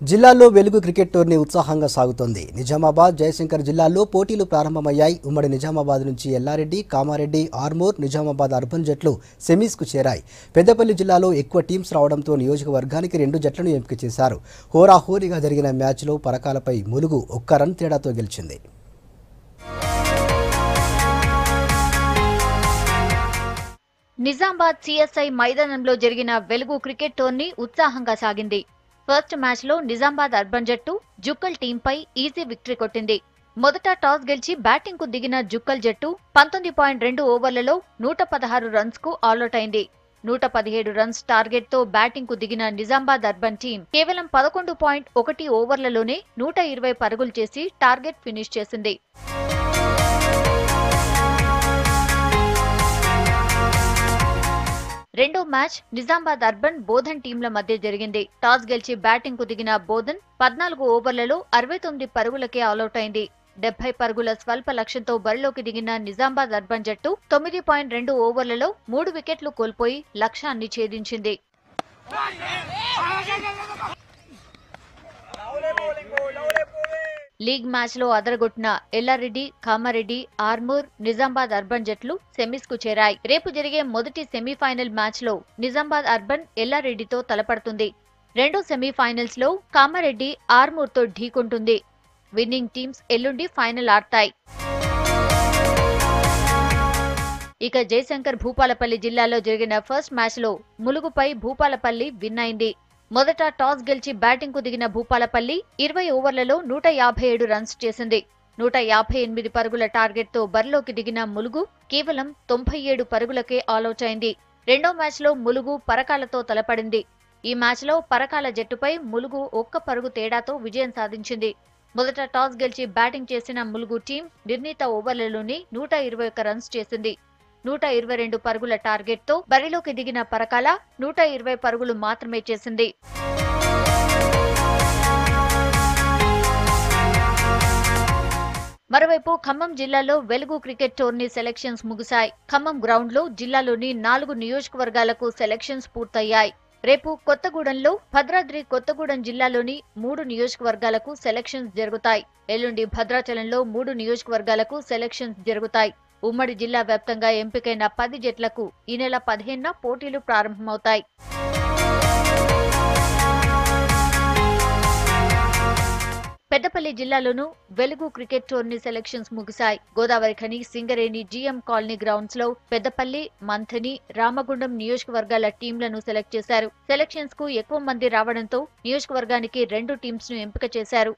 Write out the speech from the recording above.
జిల్లాలో వెలుగు cricket tourney ఉత్సాహంగా సాగుతోంది. నిజామాబాద్, జయశంకర్ జిల్లాల్లో పోటీలు ప్రారంభమయ్యాయి. ఉమ్మడి నిజామాబాద్ నుంచి ఎల్లారెడ్డి, కామారెడ్డి, ఆర్మూర్, నిజామాబాద్ అర్బన్ జట్లు సెమీస్కు చేరాయి. పెద్దపల్లి జిల్లాలో ఎక్కువ టీమ్స్ రావడంతో నియోజకవర్గానికి 2 జట్లను ఎంపిక చేశారు. హోరాహోరీగా జరిగిన మ్యాచ్లో పరకాలపై ములుగు 1 రన్ తేడాతో గెలిచింది. నిజామాబాద్ సిఎస్ఐ మైదానంలో జరిగిన వెలుగు క్రికెట్ టోర్నీ ఉత్సాహంగా సాగింది. ఫస్ట్ మ్యాచ్ లో నిజామాబాద్ అర్బన్ జట్టు జుక్కల్ టీంపై ఈజీ విక్టరీ కొట్టింది. మొదట టాస్ గెలిచి బ్యాటింగ్ కు దిగిన జుక్కల్ జట్టు 19.2 ఓవర్లలో 116 రన్స్ కు ఆల్అౌట్ అయింది. 117 రన్స్ టార్గెట్ తో బ్యాటింగ్ కు దిగిన నిజామాబాద్ అర్బన్ టీం కేవలం 11.1 ఓవర్లలోనే 120 పరుగులు చేసి టార్గెట్ ఫినిష్ చేసింది. రెండో మ్యాచ్ నిజామాబాద్ అర్బన్ బోధన్ టీంల మధ్య జరిగింది. టాస్ గెలిచి బ్యాటింగ్ కు దిగిన బోధన్ 14 ఓవర్లలో 69 పరుగులకే ఆల్అౌట్ అయింది. 70 పరుగుల స్వల్ప లక్ష్యంతో బరిలోకి దిగిన నిజామాబాద్ అర్బన్ జట్టు 9.2 ఓవర్లలో 3 వికెట్లు కోల్పోయి లక్ష్యాన్ని ఛేదించింది. లీగ్ మ్యాచ్ లో అదరగొట్టిన ఎల్లారెడ్డి, కామారెడ్డి, ఆర్మూర్, నిజామాబాద్ అర్బన్ జట్లు సెమీస్ కు చేరాయి. రేపు జరిగే మొదటి సెమీఫైనల్ మ్యాచ్ లో నిజామాబాద్ అర్బన్ ఎల్లారెడ్డితో తలపడుతుంది. రెండో సెమీఫైనల్స్ లో కామారెడ్డి ఆర్మూర్ తో ఢీకొంటుంది. విన్నింగ్ టీమ్స్ ఎల్లుండి ఫైనల్ ఆడతాయి. ఇక జయశంకర్ భూపాలపల్లి జిల్లాలో జరిగిన ఫస్ట్ మ్యాచ్ లో ములుగుపై భూపాలపల్లి విన్ అయింది. మొదట టాస్ గెలిచి బ్యాటింగ్ కు దిగిన భూపాలపల్లి 20 ఓవర్లలో 157 రన్స్ చేసింది. 158 పరుగుల టార్గెట్ తో బరిలోకి దిగిన ములుగు కేవలం 97 పరుగులకే ఆల్అౌట్ అయింది. రెండో మ్యాచ్ లో ములుగు పరకాలతో తలపడింది. ఈ మ్యాచ్ లో పరకాల జట్టుపై ములుగు 1 పరుగు తేడాతో విజయం సాధించింది. మొదట టాస్ గెలిచి బ్యాటింగ్ చేసిన ములుగు టీం నిర్ణీత ఓవర్లలోనే 121 రన్స్ చేసింది. 122 పరుగుల టార్గెట్ తో బరిలోకి దిగిన పరకాల 120 పరుగులు మాత్రమే చేసింది. మరోవైపు ఖమ్మం జిల్లాలో వెలుగు క్రికెట్ టోర్నీ సెలక్షన్స్ ముగిశాయి. ఖమ్మం గ్రౌండ్ లో జిల్లాలోని 4 నియోజకవర్గాలకు సెలక్షన్స్ పూర్తయ్యాయి. రేపు కొత్తగూడెంలో, భద్రాద్రి కొత్తగూడెం జిల్లాలోని 3 నియోజకవర్గాలకు సెలక్షన్స్ జరుగుతాయి. ఎల్లుండి భద్రాచలంలో 3 నియోజకవర్గాలకు సెలక్షన్స్ జరుగుతాయి. ఉమ్మడి జిల్లా వ్యాప్తంగా ఎంపికైన 10 జట్లకు ఈ నెల 15న పోటీలు ప్రారంభమవుతాయి. పెద్దపల్లి జిల్లాలోనూ వెలుగు క్రికెట్ టోర్నీ సెలక్షన్స్ ముగిశాయి. Godavari Khani, Singareni, GM colony grounds లో పెద్దపల్లి, మంథని, రామగుండం నియోజకవర్గాల టీంలను సెలెక్ట్ చేశారు. సెలక్షన్స్ కు ఎక్కువ మంది రావడంతో నియోజకవర్గానికి 2 టీమ్స్ ను ఎంపిక చేశారు.